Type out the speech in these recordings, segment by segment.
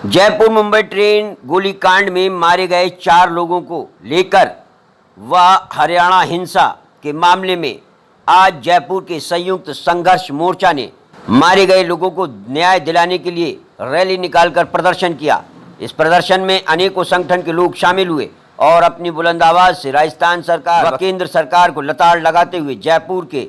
Jaipur Mumbai train गोलीकांड में मारे गए 4 लोगों को लेकर व हरियाणा हिंसा के मामले में आज जयपुर के संयुक्त संघर्ष मोर्चा ने मारे गए लोगों को न्याय दिलाने के लिए रैली निकालकर प्रदर्शन किया। इस प्रदर्शन में अनेकों संगठन के लोग शामिल हुए और अपनी बुलंद आवाज से राजस्थान सरकार व केंद्र सरकार को लताड़ लगाते हुए जयपुर के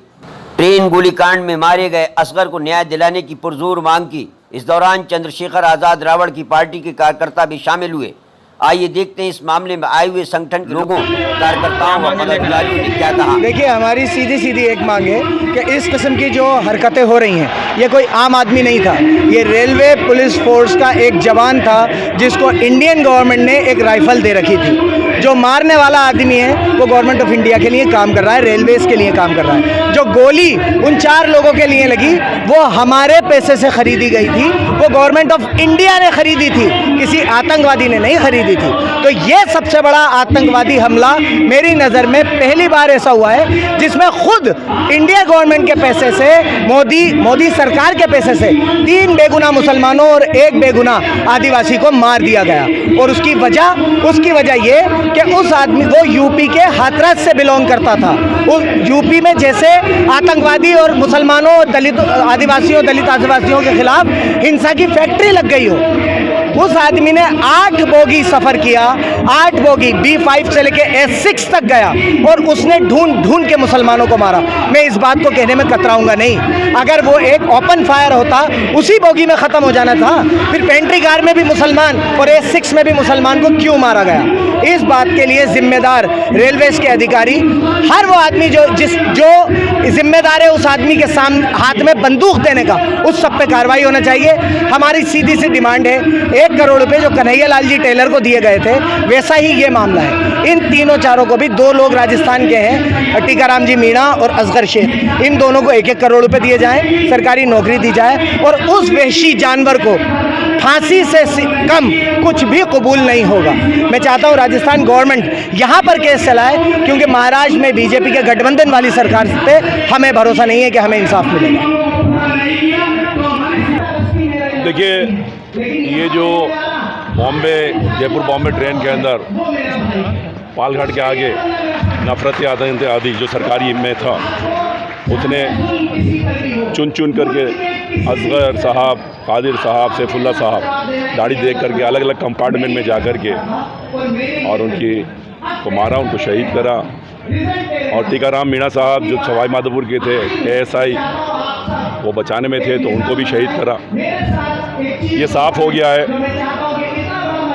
ट्रेन गोलीकांड में मारे गए असगर को न्याय दिलाने की पुरजोर मांग की। इस दौरान चंद्रशेखर आजाद रावण की पार्टी के कार्यकर्ता भी शामिल हुए। आइए देखते हैं इस मामले में आए हुए संगठन के लोगों, कार्यकर्ताओं व पदाधिकारियों ने क्या कहा। देखिए, हमारी सीधी सीधी एक मांग है कि इस किस्म की जो हरकतें हो रही हैं, ये कोई आम आदमी नहीं था, ये रेलवे पुलिस फोर्स का एक जवान था जिसको इंडियन गवर्नमेंट ने एक राइफल दे रखी थी। जो मारने वाला आदमी है वो गवर्नमेंट ऑफ इंडिया के लिए काम कर रहा है, रेलवेज के लिए काम कर रहा है। जो गोली उन 4 लोगों के लिए लगी वो हमारे पैसे से खरीदी गई थी, वो गवर्नमेंट ऑफ इंडिया ने खरीदी थी, किसी आतंकवादी ने नहीं खरीदी थी। तो ये सबसे बड़ा आतंकवादी हमला मेरी नज़र में पहली बार ऐसा हुआ है जिसमें खुद इंडिया गवर्नमेंट के पैसे से, मोदी सरकार के पैसे से 3 बेगुनाह मुसलमानों और 1 बेगुनाह आदिवासी को मार दिया गया। और उसकी वजह ये कि उस आदमी को यूपी के हाथरस से बिलोंग करता था। उस यूपी में जैसे आतंकवादी और मुसलमानों, दलित आदिवासियों के खिलाफ हिंसा की फैक्ट्री लग गई हो, उस आदमी ने 8 बोगी सफ़र किया, 8 बोगी B5 से लेके S6 तक गया और उसने ढूंढ के मुसलमानों को मारा। मैं इस बात को कहने में कतराऊंगा नहीं। अगर वो एक ओपन फायर होता, उसी बोगी में ख़त्म हो जाना था। फिर पेंट्री कार में भी मुसलमान और S6 में भी मुसलमान को क्यों मारा गया? इस बात के लिए जिम्मेदार रेलवेज के अधिकारी, हर वो आदमी जो जिम्मेदार है उस आदमी के सामने हाथ में बंदूक देने का, उस सब पे कार्रवाई होना चाहिए। हमारी सीधी सी डिमांड है, 1 करोड़ रुपए जो कन्हैया लाल जी टेलर को दिए गए थे, वैसा ही ये मामला है। इन तीनों चारों को भी 2 लोग राजस्थान के हैं, टीकाराम जी मीणा और असगर शेख, इन दोनों को 1-1 करोड़ रुपए दिए जाएं, सरकारी नौकरी दी जाए और उस वहशी जानवर को फांसी से कम कुछ भी कबूल नहीं होगा। मैं चाहता हूं राजस्थान गवर्नमेंट यहां पर केस चलाए, क्योंकि महाराष्ट्र में बीजेपी के गठबंधन वाली सरकार पे हमें भरोसा नहीं है कि हमें इंसाफ मिलेगा। देखिए, ये जो जयपुर बॉम्बे ट्रेन के अंदर पालघाट के आगे नफरती आतंकवादी जो सरकारी में था, उसने चुन करके असगर साहब, कादिर साहब, सैफुल्ला साहब दाढ़ी देख करके अलग अलग कंपार्टमेंट में जा कर के और उनकी को मारा, उनको शहीद करा। और टीकाराम मीणा साहब जो सवाई माधोपुर के थे, ASI, वो बचाने में थे तो उनको भी शहीद करा। ये साफ हो गया है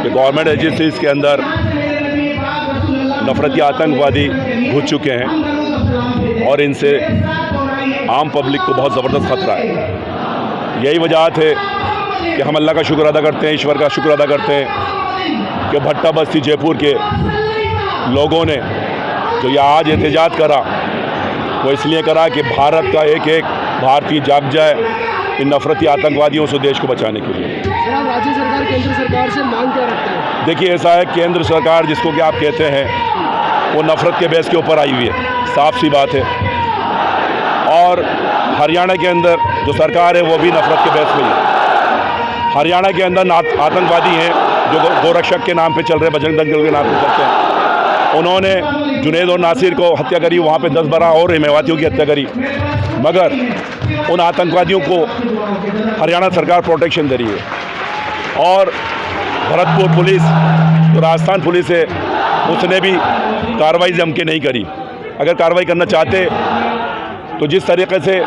कि गवर्नमेंट एजेंसीज के अंदर नफरती आतंकवादी घुस चुके हैं और इनसे आम पब्लिक को बहुत ज़बरदस्त खतरा है। यही वजह है कि हम अल्लाह का शुक्र अदा करते हैं, ईश्वर का शुक्र अदा करते हैं कि भट्टा बस्ती जयपुर के लोगों ने जो ये आज एहतजाज करा, वो इसलिए करा कि भारत का एक भारतीय जाग जाए इन नफरती आतंकवादियों से देश को बचाने के लिए। राज्य सरकार केंद्र सरकार से मांग क्या रखते हैं? देखिए, ऐसा है, केंद्र सरकार जिसको कि आप कहते हैं वो नफरत के बेस के ऊपर आई हुई है, साफ सी बात है। और हरियाणा के अंदर जो सरकार है वो भी नफरत के बेस पे है। हरियाणा के अंदर आतंकवादी हैं जो गोरक्षक के नाम पे चल रहे, बजरंग दल के नाम पे चलते हैं। उन्होंने जुनैद और नासिर को हत्या करी, वहाँ पे 10-12 और मेवातियों की हत्या करी, मगर उन आतंकवादियों को हरियाणा सरकार प्रोटेक्शन दे रही है। और भरतपुर पुलिस, जो राजस्थान पुलिस है, उसने भी कार्रवाई जम के नहीं करी। अगर कार्रवाई करना चाहते तो जिस तरीके से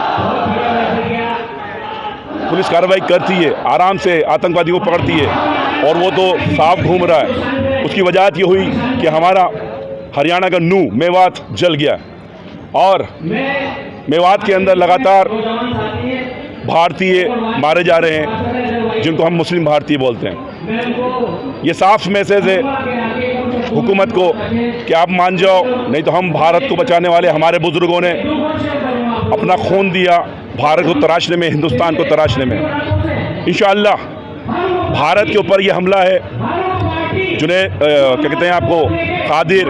पुलिस कार्रवाई करती है, आराम से आतंकवादियों को पकड़ती है, और वो तो साफ घूम रहा है, उसकी वजह ये हुई कि हमारा हरियाणा का नूह मेवात जल गया। और मेवात के अंदर लगातार भारतीय मारे जा रहे हैं, जिनको हम मुस्लिम भारतीय बोलते हैं। ये साफ मैसेज है हुकूमत को कि आप मान जाओ, नहीं तो हम भारत को बचाने वाले, हमारे बुजुर्गों ने अपना खून दिया भारत को तराशने में, हिंदुस्तान को तराशने में। इंशाअल्लाह भारत के ऊपर ये हमला है, जिन्हें क्या कहते हैं आपको, कादिर,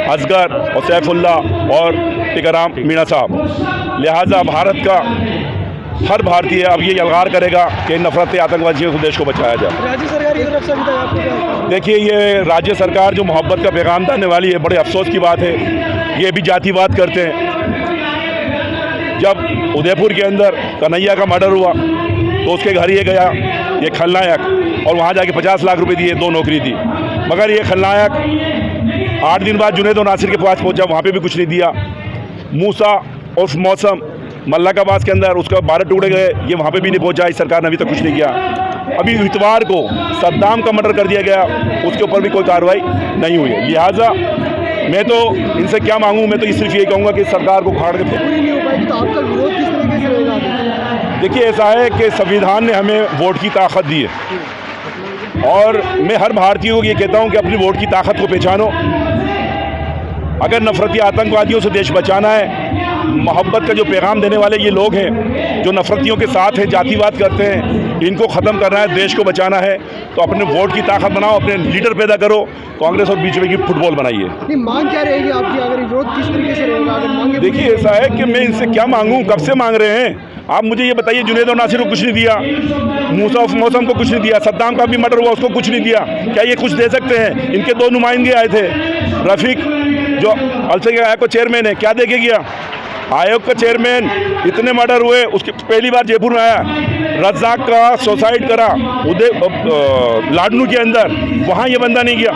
असगर और सैफुल्ला और टीकाराम मीणा साहब, लिहाजा भारत का हर भारतीय अब ये यलगार करेगा कि नफरत आतंकवादियों से देश को बचाया जाए। राज्य सरकार की तरफ से अभी तक आपको क्या लगता है? देखिए, ये राज्य सरकार जो मोहब्बत का पैगाम देने वाली है, बड़े अफसोस की बात है। ये भी जातिवाद करते हैं। जब उदयपुर के अंदर कन्हैया का मर्डर हुआ तो उसके घर ये गया ये खलनायक, और वहाँ जाके 50 लाख रुपए दिए, 2 नौकरी दी। मगर ये खलनायक 8 दिन बाद जुनैद और नासिर के पास पहुँचा, वहाँ पे भी कुछ नहीं दिया। मूसा और मौसम मल्लाकाबाद के अंदर उसका 12 टुकड़े गए, ये वहाँ पे भी नहीं पहुँचा। इस सरकार ने अभी तक कुछ नहीं किया। अभी इतवार को सद्दाम का मर्डर कर दिया गया, उसके ऊपर भी कोई कार्रवाई नहीं हुई है। लिहाजा मैं तो इनसे क्या मांगूँ, मैं तो सिर्फ ये कहूँगा कि सरकार को उखाड़ के पूरी नहीं हो पाएगी तो आपका विरोध किस तरीके से रहेगा? देखिए, ऐसा है कि संविधान ने हमें वोट की ताकत दी है, और मैं हर भारतीय को ये कहता हूँ कि अपनी वोट की ताकत को पहचानो। अगर नफरती आतंकवादियों से देश बचाना है, मोहब्बत का जो पैगाम देने वाले ये लोग हैं जो नफरतियों के साथ हैं, जातिवाद करते हैं, इनको ख़त्म करना है, देश को बचाना है, तो अपने वोट की ताकत बनाओ, अपने लीडर पैदा करो। कांग्रेस और बीजेपी की फुटबॉल बनाइए। नहीं, मांग क्या रहेगी आपकी? अगर विरोध किस तरीके से रहेगा? अगर मांगे देखिए, ऐसा है कि मैं इनसे क्या मांगूँ, कब से मांग रहे हैं आप मुझे ये बताइए। जुनैद और नासिर को कुछ नहीं दिया, मूसा और मौसम को कुछ नहीं दिया, सद्दाम का भी मर्डर हुआ उसको कुछ नहीं दिया। क्या ये कुछ दे सकते हैं? इनके 2 नुमाइंदे आए थे, रफ़ीक जो अलसंख्यक आयोग का चेयरमैन है, क्या देके गया? आयोग का चेयरमैन, इतने मर्डर हुए, उसके पहली बार जयपुर में आया। रज्जाक का सुसाइड करा लाडनू के अंदर, वहाँ ये बंदा नहीं गया।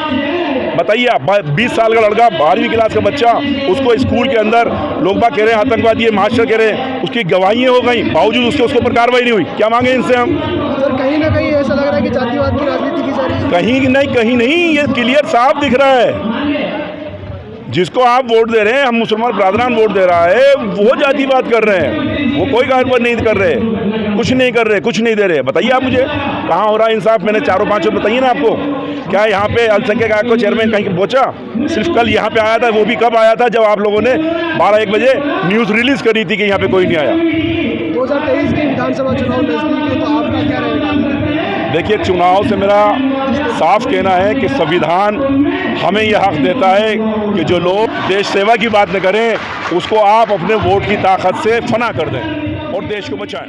बताइए आप, 20 साल का लड़का, 12वीं क्लास का बच्चा, उसको स्कूल के अंदर लोग बाग कह रहे हैं आतंकवादी है, मास्टर कह रहे हैं, उसकी गवाहियाँ हो गई, बावजूद उसके ऊपर कार्रवाई नहीं हुई। क्या मांगे इनसे हम? सर, कहीं ना कहीं ऐसा लग रहा है कि जातिवाद की राजनीति की जा रही है। कहीं नहीं, ये क्लियर साफ दिख रहा है। जिसको आप वोट दे रहे हैं, हम मुसलमान बरादरान वोट दे रहा है, वो जातिवाद कर रहे हैं। वो कोई कार्रवाई नहीं कर रहे, कुछ नहीं कर रहे, कुछ नहीं दे रहे। बताइए आप मुझे कहाँ हो रहा है इंसाफ? मैंने 4-5 बताइए ना आपको। क्या यहाँ पे अल्पसंख्यक आयोग को चेयरमैन कहीं पहुँचा? सिर्फ कल यहाँ पे आया था, वो भी कब आया था? जब आप लोगों ने 12-1 बजे न्यूज़ रिलीज़ करी थी कि यहाँ पे कोई नहीं आया। 2023 के विधानसभा चुनाव नजदीक है, तो आपका क्या रहेगा? देखिए, चुनाव से मेरा साफ कहना है कि संविधान हमें यह हक देता है कि जो लोग देश सेवा की बात न करें, उसको आप अपने वोट की ताकत से फना कर दें और देश को बचाएं।